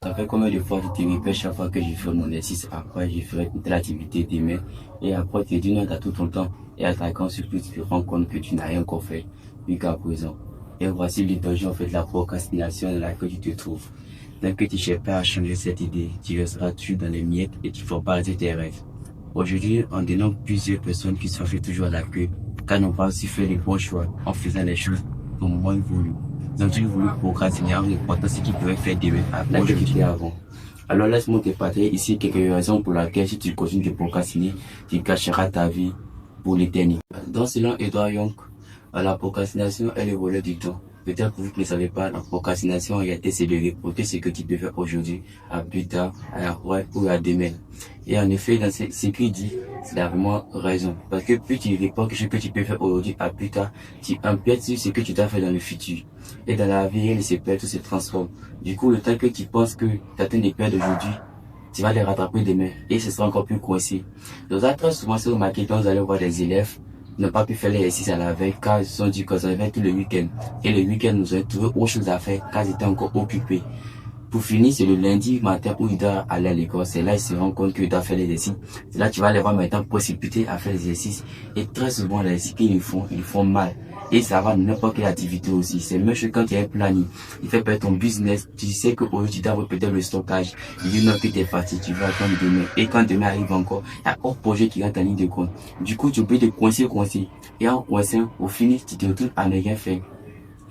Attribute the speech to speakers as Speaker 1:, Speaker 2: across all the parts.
Speaker 1: Ça fait combien de fois tu te répètes chaque fois que je fais mon exercice, après je ferai telle activité demain, et après tu dis non, t'as tout ton temps, et à ta grande surprise, tu te rends compte que tu n'as rien encore fait, jusqu'à présent. Et voici l'étagère en fait de la procrastination dans laquelle tu te trouves. Tant que tu cherches pas à changer cette idée, tu resteras toujours dans les miettes et tu ne feras pas arrêter tes rêves. Aujourd'hui, on dénombre plusieurs personnes qui sont fait toujours à la queue, car n'ont pas aussi fait les bons choix en faisant les choses au moins voulu. Ils ont toujours voulu procrastiner en reportant ce qu'ils pouvaient faire demain après que tu fais avant. Alors laisse-moi te partager ici quelques raisons pour lesquelles si tu continues de procrastiner, tu gâcheras ta vie pour l'éternité. Donc selon Edouard Young, la procrastination est le volet du temps. Peut-être que vous ne savez pas, la procrastination en réalité c'est de reporter ce que tu peux faire aujourd'hui à plus tard, à la fois ou à demain. Et en effet, dans ce qu'il dit, c'est vraiment raison. Parce que plus tu reportes ce que tu peux faire aujourd'hui à plus tard, tu empiètes sur ce que tu dois faire dans le futur. Et dans la vie, rien ne se perd, tout se transforme. Du coup, le temps que tu penses que tu atteins des pertes d'aujourd'hui, tu vas les rattraper demain. Et ce sera encore plus coincé. Donc, très souvent, c'est remarqué quand vous allez voir des élèves n'ont pas pu faire l'exercice à la veille car ils se sont dit qu'ils avaient tout le week-end. Et le week-end, nous avons trouvé autre chose à faire car ils étaient encore occupés. Pour finir, c'est le lundi matin où il doit aller à l'école. C'est là qu'il se rend compte qu'il doit faire l'exercice. C'est là que tu vas les voir maintenant précipités à faire l'exercice. Et très souvent, les exercices qu'ils font, ils font mal. Et ça va n'importe quelle activité aussi. C'est même chose quand tu as un planning. Il fait perdre ton business. Tu sais qu'aujourd'hui, tu dois peut-être le stockage. Il dit non, que tu es fatigué, tu vas attendre demain. Et quand demain arrive encore, il y a autre projet qui rentre en ligne de compte. Du coup, tu peux te coincer. Et en coincant, au fini, tu te retrouves à ne rien faire.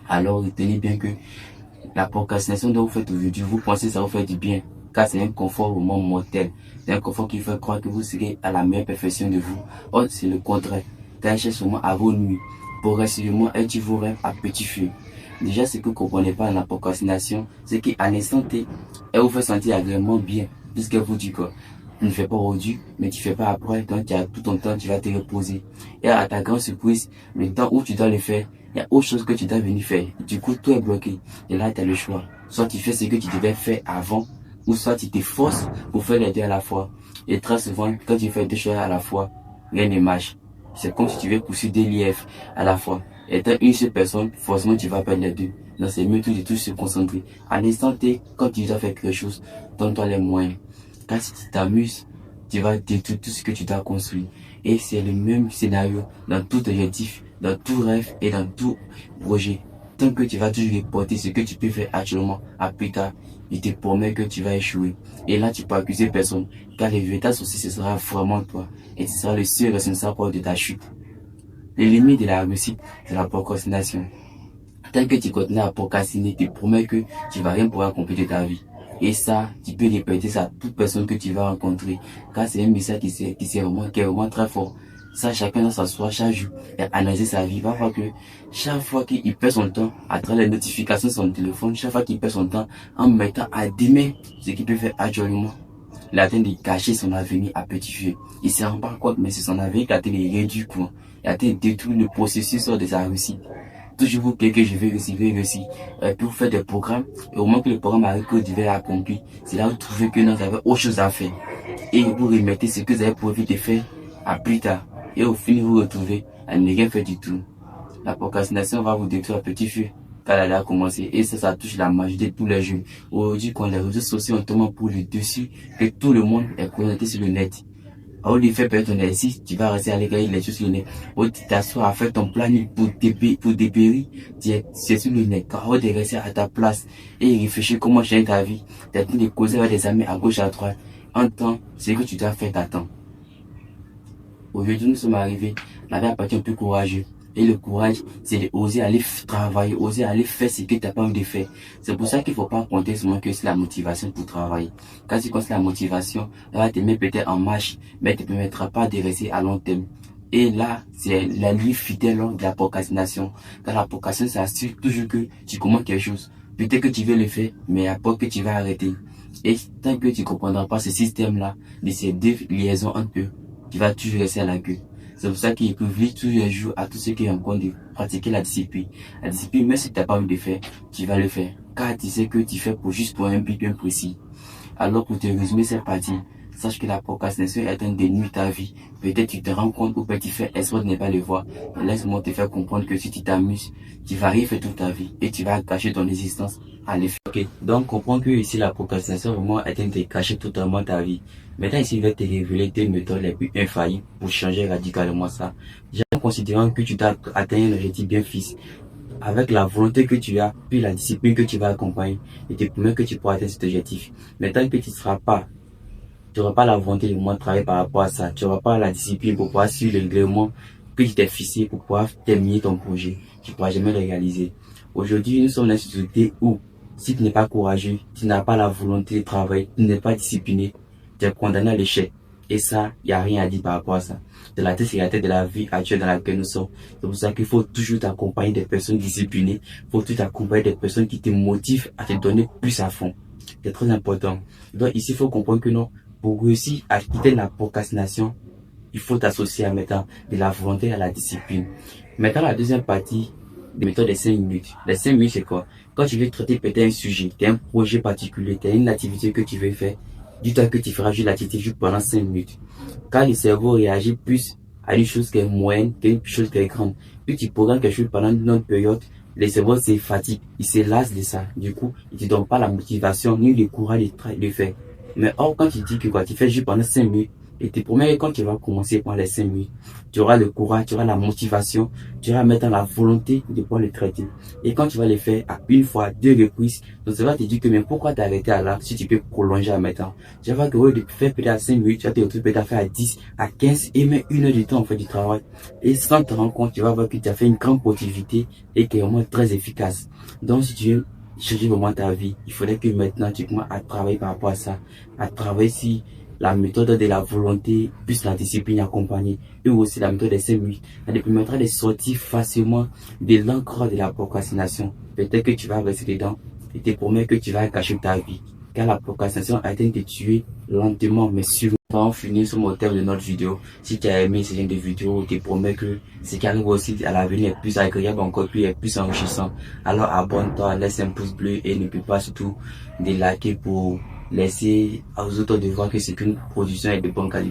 Speaker 1: Alors, retenez bien que la procrastination dont vous faites aujourd'hui, vous pensez que ça vous fait du bien, car c'est un confort au monde mortel. C'est un confort qui fait croire que vous serez à la meilleure perfection de vous. Or, c'est le contraire. Cachez seulement à vos nuits. Progressivement, et tu vous rêves à petit feu. Déjà, ce que vous ne comprenez pas dans la procrastination, c'est qu'à l'instant T, elle vous fait sentir agréablement bien, puisqu'elle vous dit quoi. Tu ne fais pas aujourd'hui, mais tu ne fais pas après, donc tu as tout ton temps, tu vas te reposer. Et à ta grande surprise, le temps où tu dois le faire, il y a autre chose que tu dois venir faire. Du coup, tout est bloqué. Et là, tu as le choix. Soit tu fais ce que tu devais faire avant, ou soit tu te forces pour faire les deux à la fois. Et très souvent, quand tu fais deux choses à la fois, rien ne marche. C'est comme si tu veux poursuivre des lièvres à la fois. Étant une seule personne, forcément tu vas perdre les deux. Donc c'est mieux tout de tout se concentrer. À l'instant T, quand tu dois faire quelque chose, donne-toi les moyens. Car si tu t'amuses, tu vas détruire tout ce que tu dois construire. Et c'est le même scénario dans tout objectif, dans tout rêve et dans tout projet. Tant que tu vas toujours reporter ce que tu peux faire actuellement à plus tard, il te promet que tu vas échouer. Et là, tu peux accuser personne. Car le véritable souci, ce sera vraiment toi. Et ce sera le seul responsable de ta chute. Les limites de la réussite, c'est la procrastination. Tant que tu continues à procrastiner, tu promets que tu vas rien pouvoir accomplir de ta vie. Et ça, tu peux répéter ça à toute personne que tu vas rencontrer. Car c'est un message qui est vraiment très fort. Ça, chacun doit s'asseoir chaque jour et analyser sa vie. Il va voir que chaque fois qu'il perd son temps à travers les notifications de son téléphone, chaque fois qu'il perd son temps en mettant à demain ce qu'il peut faire actuellement, il a atteint de cacher son avenir à petit feu. Il ne se rend pas compte, mais c'est son avenir qui a atteint de réduire point. Il a atteint de détruire le processus de sa réussite. Toujours vous plaît que je vais réussir. Et puis vous faites des programmes, et au moment que le programme arrive que vous devez accomplir, c'est là où vous trouvez que non, vous avez autre chose à faire. Et vous remettez ce que vous avez prévu de faire à plus tard. Et au final, vous retrouvez à ne rien faire du tout. La procrastination va vous détruire à petit feu quand elle a commencé. Et ça touche la majorité de tous les jeunes. Aujourd'hui, quand les réseaux sociaux ont tellement pour le dessus, que tout le monde est connecté sur le net. Au lieu de faire ton exercice, tu vas rester à l'école, les choses sur le net. Au lieu de t'asseoir à faire ton planning pour dépérir, c'est sur le net. Car au lieu de rester à ta place et réfléchir comment changer ta vie, tu es en train de causer avec des amis à gauche, à droite. En temps, c'est que tu dois faire t'attends. Aujourd'hui, nous sommes arrivés, la vie appartient au plus courageux. Et le courage, c'est d'oser aller travailler, oser aller faire ce que tu n'as pas envie de faire. C'est pour ça qu'il ne faut pas compter seulement que c'est la motivation pour travailler. Quand tu comptes la motivation, elle va te mettre peut-être en marche, mais elle ne te permettra pas de rester à long terme. Et là, c'est la ligne fidèle de la procrastination. Car la procrastination, ça assure toujours que tu commences quelque chose. Peut-être que tu veux le faire, mais après que tu vas arrêter. Et tant que tu ne comprendras pas ce système-là, de ces deux liaisons entre eux, tu vas toujours rester à la queue. C'est pour ça qu'il privilégie tous les jours à tous ceux qui ont compte de pratiquer la discipline. La discipline, même si tu n'as pas envie de faire, tu vas le faire. Car tu sais que tu fais juste pour un but bien précis. Alors pour te résumer cette partie, sache que la procrastination est en train de nuire ta vie. Peut-être tu te rends compte ou peut-être tu fais espoir de ne pas le voir. Mais laisse-moi te faire comprendre que si tu t'amuses, tu vas rien faire toute ta vie et tu vas gâcher ton existence à l'effet. Ok, donc comprends que ici la procrastination vraiment est en train de gâcher totalement ta vie. Maintenant ici, il va te révéler tes méthodes les plus infaillibles pour changer radicalement ça. Déjà, considérant que tu t'as atteint un objectif bien fixe, avec la volonté que tu as, puis la discipline que tu vas accompagner, et te promets que tu pourras atteindre cet objectif. Mais tant que tu n'auras pas la volonté de moins travailler par rapport à ça, tu n'auras pas la discipline pour pouvoir suivre le règlement que tu t'es fixé pour pouvoir terminer ton projet, tu ne pourras jamais le réaliser. Aujourd'hui, nous sommes dans une société où, si tu n'es pas courageux, tu n'as pas la volonté de travailler, tu n'es pas discipliné, tu es condamné à l'échec. Et ça, il n'y a rien à dire par rapport à ça. C'est la tête de la vie actuelle dans laquelle nous sommes. C'est pour ça qu'il faut toujours t'accompagner des personnes disciplinées. Il faut toujours t'accompagner des personnes qui te motivent à te donner plus à fond. C'est très important. Donc ici, il faut comprendre que non, pour réussir à quitter la procrastination, il faut t'associer à mettre de la volonté et à la discipline. Maintenant, la deuxième partie des méthodes des 5 minutes. Les 5 minutes, c'est quoi? Quand tu veux traiter peut-être un sujet, tu as un projet particulier, tu as une activité que tu veux faire, dis-toi que tu feras juste l'activité juste pendant 5 minutes. Quand le cerveau réagit plus à une chose qui est moyenne qu'une chose qui est grande, puis tu programmes quelque chose pendant une longue période, le cerveau se fatigue, il se lasse de ça. Du coup, il ne te donne pas la motivation ni le courage de le faire. Mais or, quand tu dis que quoi, tu fais juste pendant 5 minutes, et te promets que quand tu vas commencer pendant les 5 minutes, tu auras le courage, tu auras la motivation, tu auras maintenant la volonté de pouvoir le traiter. Et quand tu vas le faire à une fois, 2 reprises, donc ça va te dire que mais pourquoi t'arrêter à là si tu peux prolonger à maintenant. Tu vas voir que au lieu de faire peut-être à 5 minutes, tu vas te retrouver peut-être à faire à 10, à 15 et même 1 heure de temps en fait du travail. Et sans te rendre compte, tu vas voir que tu as fait une grande productivité et qui est vraiment très efficace. Donc si tu veux changer vraiment ta vie, il faudrait que maintenant tu commences à travailler par rapport à ça, à travailler si la méthode de la volonté plus la discipline accompagnée et aussi la méthode des 5 minutes. Ça te permettra de sortir facilement de l'encre de la procrastination. Peut-être que tu vas rester dedans et te promets que tu vas gâcher ta vie. Car la procrastination a été de te tuer lentement mais sûrement. On finit sur mon thème de notre vidéo. Si tu as aimé ce genre de vidéo, je te promets que ce qui arrive aussi à l'avenir est plus agréable encore, plus est plus enrichissant. Alors abonne-toi, laisse un pouce bleu et n'oublie pas surtout de liker pour laisser aux autres de voir que c'est une production et de bonne qualité.